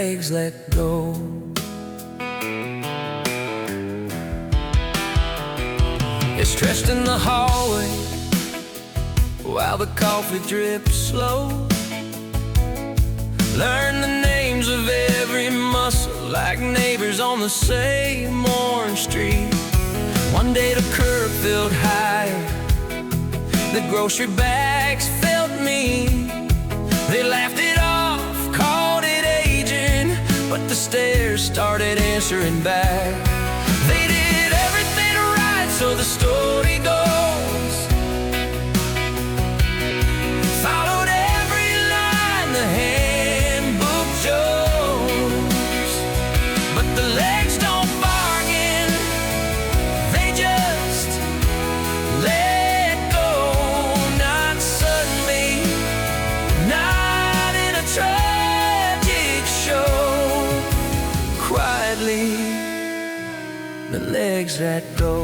legs let go. It's stretched in the hallway while the coffee drips slow. Learn the names of every muscle like neighbors on the same orange street. One day the curb felt higher, the grocery bags felt mean. They laughed it off, called it aging, but the stairs started answering back. They did everything right, so the story goes. Followed every line the handbook shows, but the legs don't bargain, they just let go. Not suddenly, not in a tragic show. Quietly, the legs let go.